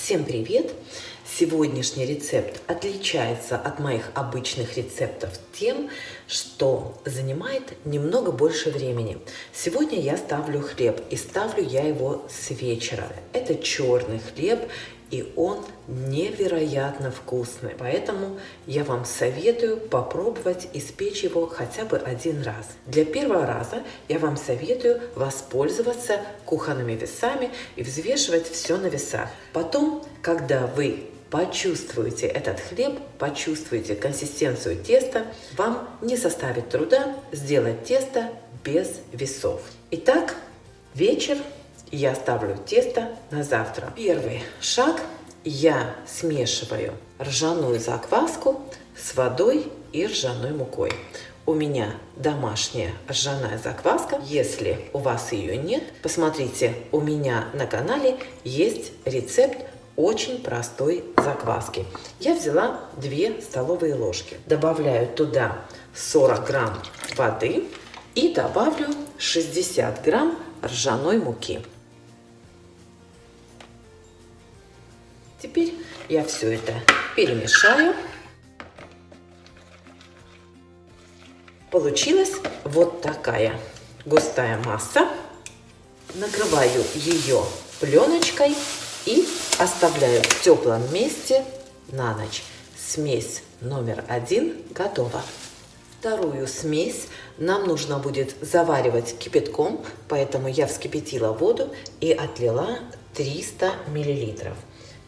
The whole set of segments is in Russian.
Всем привет! Сегодняшний рецепт отличается от моих обычных рецептов тем, что занимает немного больше времени. Сегодня я ставлю хлеб, и ставлю я его с вечера. Это черный хлеб, и он невероятно вкусный. Поэтому я вам советую попробовать испечь его хотя бы один раз. Для первого раза я вам советую воспользоваться кухонными весами и взвешивать все на весах. Потом, когда вы почувствуете этот хлеб, почувствуете консистенцию теста, вам не составит труда сделать тесто без весов. Итак, вечер. Я ставлю тесто на завтра. Первый шаг. Я смешиваю ржаную закваску с водой и ржаной мукой. У меня домашняя ржаная закваска. Если у вас ее нет, посмотрите, у меня на канале есть рецепт очень простой закваски. Я взяла 2 столовые ложки. Добавляю туда 40 грамм воды и добавлю 60 грамм ржаной муки. Теперь я все это перемешаю. Получилась вот такая густая масса. Накрываю ее пленочкой и оставляю в теплом месте на ночь. Смесь номер 1 готова. Вторую смесь нам нужно будет заваривать кипятком, поэтому я вскипятила воду и отлила 300 мл.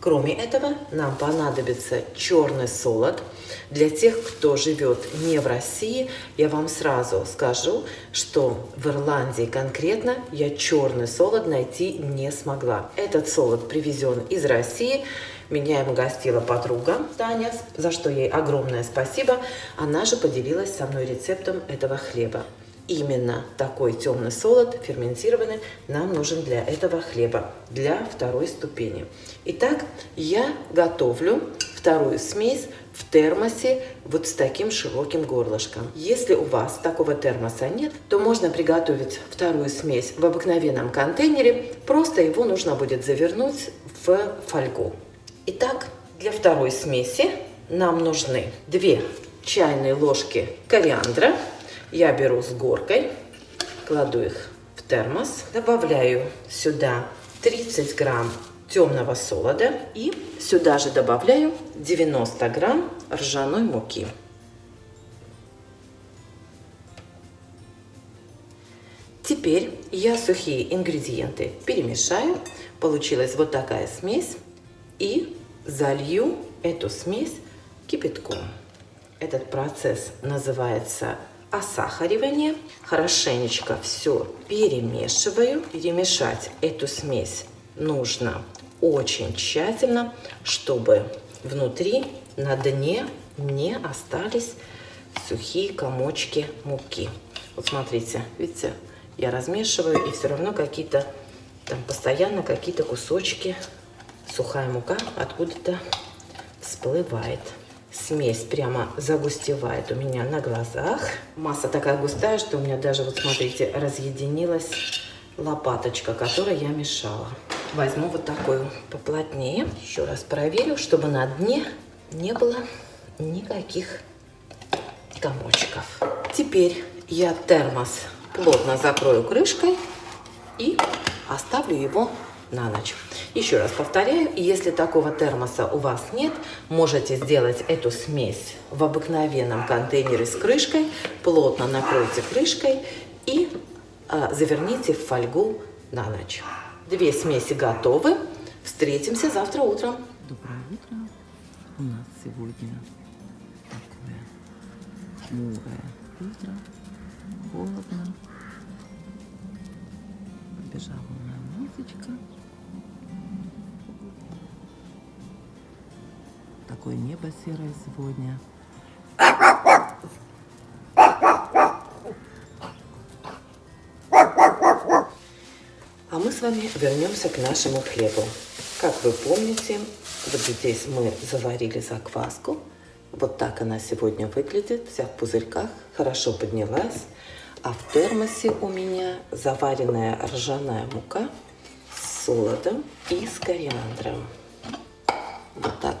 Кроме этого, нам понадобится черный солод. Для тех, кто живет не в России, я вам сразу скажу, что в Ирландии конкретно я черный солод найти не смогла. Этот солод привезен из России. Меня им угостила подруга Таня, за что ей огромное спасибо. Она же поделилась со мной рецептом этого хлеба. Именно такой темный солод, ферментированный, нам нужен для этого хлеба, для второй ступени. Итак, я готовлю вторую смесь в термосе вот с таким широким горлышком. Если у вас такого термоса нет, то можно приготовить вторую смесь в обыкновенном контейнере. Просто его нужно будет завернуть в фольгу. Итак, для второй смеси нам нужны 2 чайные ложки кориандра. Я беру с горкой, кладу их в термос, добавляю сюда 30 грамм темного солода и сюда же добавляю 90 грамм ржаной муки. Теперь я сухие ингредиенты перемешаю. Получилась вот такая смесь. И залью эту смесь кипятком. Этот процесс называется осахаривание. Хорошенечко все перемешиваю. Перемешать эту смесь нужно очень тщательно, чтобы внутри, на дне не остались сухие комочки муки. Вот смотрите, видите, я размешиваю, и все равно какие-то там постоянно какие-то кусочки, сухая мука откуда-то всплывает. Смесь прямо загустевает у меня на глазах. Масса такая густая, что у меня даже, вот смотрите, разъединилась лопаточка, которой я мешала. Возьму вот такую поплотнее. Еще раз проверю, чтобы на дне не было никаких комочков. Теперь я термос плотно закрою крышкой и оставлю его на ночь. Еще раз повторяю, если такого термоса у вас нет, можете сделать эту смесь в обыкновенном контейнере с крышкой, плотно накройте крышкой и заверните в фольгу на ночь. 2 смеси готовы. Встретимся завтра утром. Доброе утро. У нас сегодня такое хмурое утро, холодно. Побежала моя музычка. Такое небо серое сегодня. А мы с вами вернемся к нашему хлебу. Как вы помните, вот здесь мы заварили закваску. Вот так она сегодня выглядит, вся в пузырьках, хорошо поднялась. А в термосе у меня заваренная ржаная мука с солодом и с кориандром.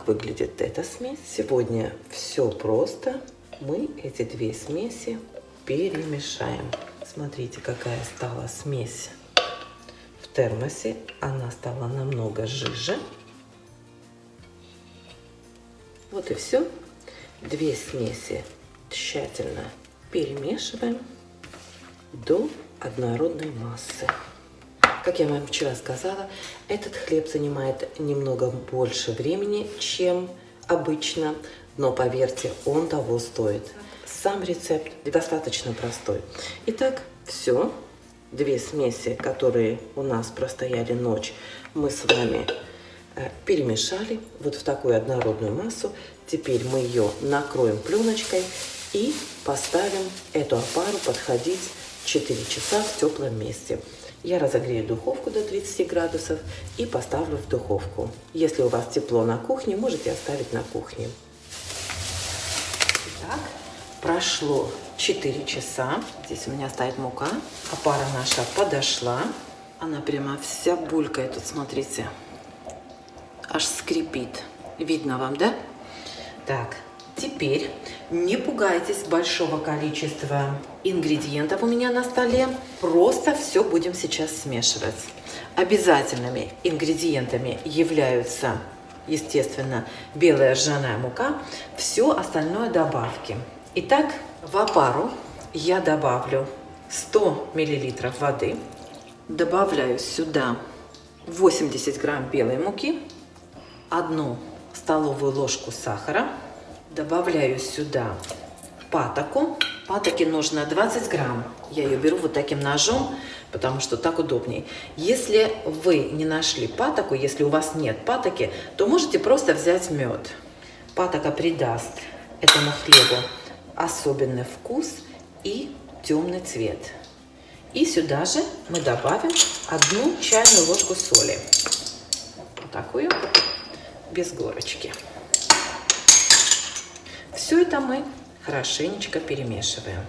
выглядит эта смесь. Сегодня все просто. Мы эти две смеси перемешаем. Смотрите, какая стала смесь в термосе. Она стала намного жиже. Вот и все. Две смеси тщательно перемешиваем до однородной массы. Как я вам вчера сказала, этот хлеб занимает немного больше времени, чем обычно, но поверьте, он того стоит. Сам рецепт достаточно простой. Итак, все. Две смеси, которые у нас простояли ночь, мы с вами перемешали вот в такую однородную массу. Теперь мы ее накроем пленочкой и поставим эту опару подходить 4 часа в теплом месте. Я разогрею духовку до 30 градусов и поставлю в духовку. Если у вас тепло на кухне, можете оставить на кухне. Итак, прошло 4 часа. Здесь у меня стоит мука. Опара наша подошла. Она прямо вся булькает. Тут смотрите. Аж скрипит. Видно вам, да? Так, теперь не пугайтесь большого количества ингредиентов у меня на столе. Просто все будем сейчас смешивать. Обязательными ингредиентами являются, естественно, белая ржаная мука. Все остальное добавки. Итак, в опару я добавлю 100 мл воды. Добавляю сюда 80 грамм белой муки, 1 столовую ложку сахара. Добавляю сюда патоку. Патоки нужно 20 грамм. Я ее беру вот таким ножом, потому что так удобнее. Если вы не нашли патоку, если у вас нет патоки, то можете просто взять мед. Патока придаст этому хлебу особенный вкус и темный цвет. И сюда же мы добавим 1 чайную ложку соли. Вот такую, без горочки. Все это мы хорошенечко перемешиваем.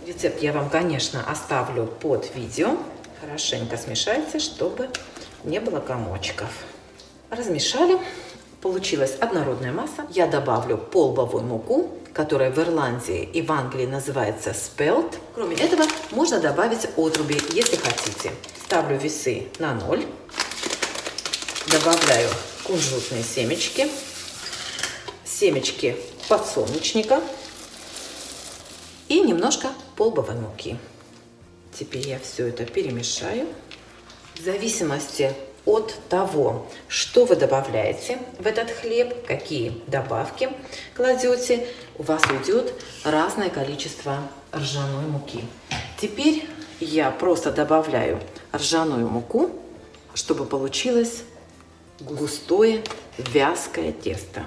Рецепт я вам, конечно, оставлю под видео. Хорошенько смешайте, чтобы не было комочков. Размешали. Получилась однородная масса. Я добавлю полбовую муку, которая в Ирландии и в Англии называется spelt. Кроме этого, можно добавить отруби, если хотите. Ставлю весы на 0. Добавляю кунжутные семечки. Семечки подсолнечника и немножко полбовой муки. Теперь я все это перемешаю. В зависимости от того, что вы добавляете в этот хлеб, какие добавки кладете, у вас уйдет разное количество ржаной муки. Теперь я просто добавляю ржаную муку, чтобы получилось густое вязкое тесто.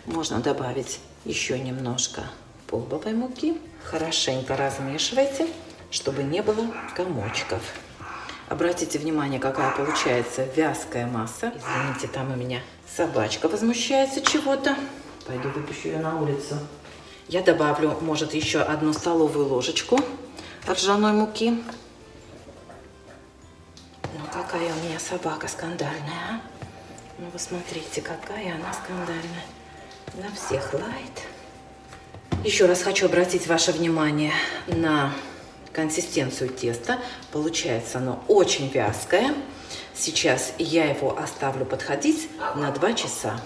Можно добавить еще немножко полбовой муки. Хорошенько размешивайте, чтобы не было комочков. Обратите внимание, какая получается вязкая масса. Извините, там у меня собачка возмущается чего-то. Пойду выпущу ее на улицу. Я добавлю, может, еще 1 столовую ложечку ржаной муки. Ну, какая у меня собака скандальная, а? Ну, вы смотрите, какая она скандальная. На всех лает. Еще раз хочу обратить ваше внимание на консистенцию теста. Получается оно очень вязкое. Сейчас я его оставлю подходить на 2 часа.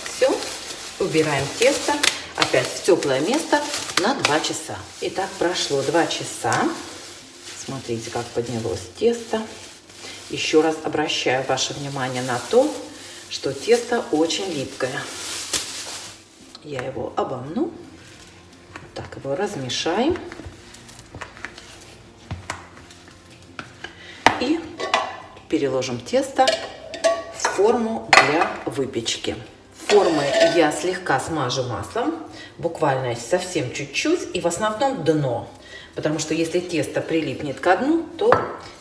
Все. Убираем тесто опять в теплое место на 2 часа. Итак, прошло 2 часа. Смотрите, как поднялось тесто. Еще раз обращаю ваше внимание на то, что тесто очень липкое. Я его обомну. Так, его размешаем. И переложим тесто в форму для выпечки. Формы я слегка смажу маслом, буквально совсем чуть-чуть, и в основном дно. Потому что если тесто прилипнет ко дну, то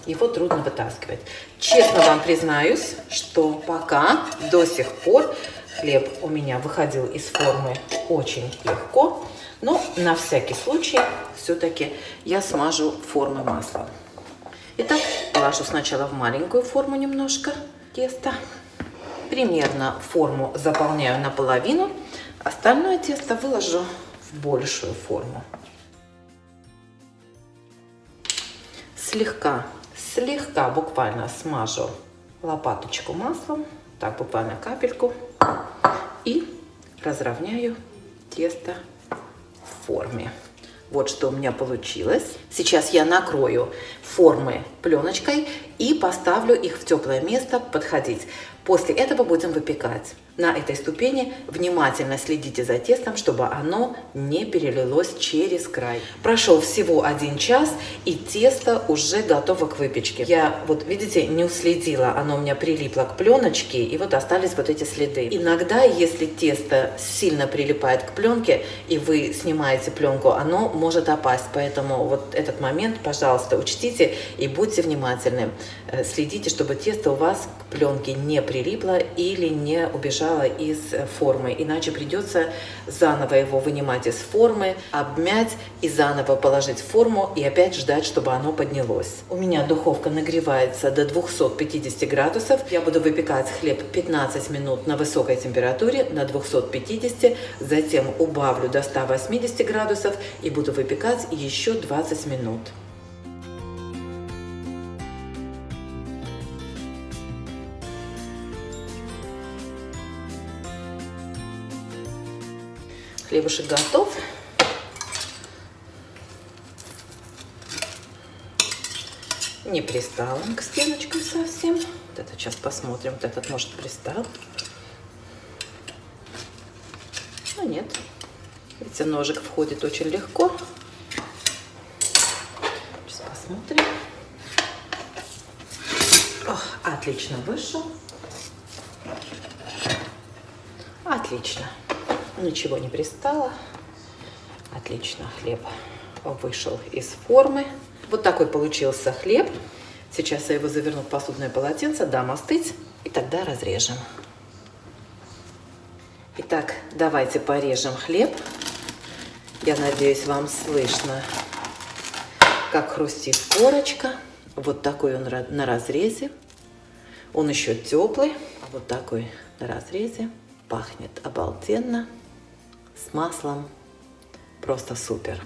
его трудно вытаскивать. Честно вам признаюсь, что пока до сих пор хлеб у меня выходил из формы очень легко, но на всякий случай все-таки я смажу формы маслом. Итак, положу сначала в маленькую форму немножко теста. Примерно форму заполняю наполовину, остальное тесто выложу в большую форму. Слегка буквально смажу лопаточку маслом, так буквально капельку, и разровняю тесто в форме. Вот что у меня получилось. Сейчас я накрою формы пленочкой и поставлю их в теплое место подходить. После этого будем выпекать. На этой ступени внимательно следите за тестом, чтобы оно не перелилось через край. Прошел всего 1 час, и тесто уже готово к выпечке. Я, вот видите, не уследила, оно у меня прилипло к пленочке, и вот остались вот эти следы. Иногда, если тесто сильно прилипает к пленке, и вы снимаете пленку, оно может опасть. Поэтому вот этот момент, пожалуйста, учтите и будьте внимательны. Следите, чтобы тесто у вас к пленке не прилипло или не убежало из формы, иначе придется заново его вынимать из формы, обмять и заново положить в форму и опять ждать, чтобы оно поднялось. У меня духовка нагревается до 250 градусов. Я буду выпекать хлеб 15 минут на высокой температуре, на 250, затем убавлю до 180 градусов и буду выпекать еще 20 минут. Хлебушек готов. Не пристал он к стеночкам совсем. Вот это сейчас посмотрим. Вот этот, может, пристал. Но нет. Видите, ножик входит очень легко. Сейчас посмотрим. Ох, отлично вышел. Отлично. Ничего не пристало. Отлично, хлеб вышел из формы. Вот такой получился хлеб. Сейчас я его заверну в посудное полотенце, дам остыть и тогда разрежем. Итак, давайте порежем хлеб. Я надеюсь, вам слышно, как хрустит корочка. Вот такой он на разрезе. Он еще теплый. Вот такой на разрезе. Пахнет обалденно. С маслом просто супер.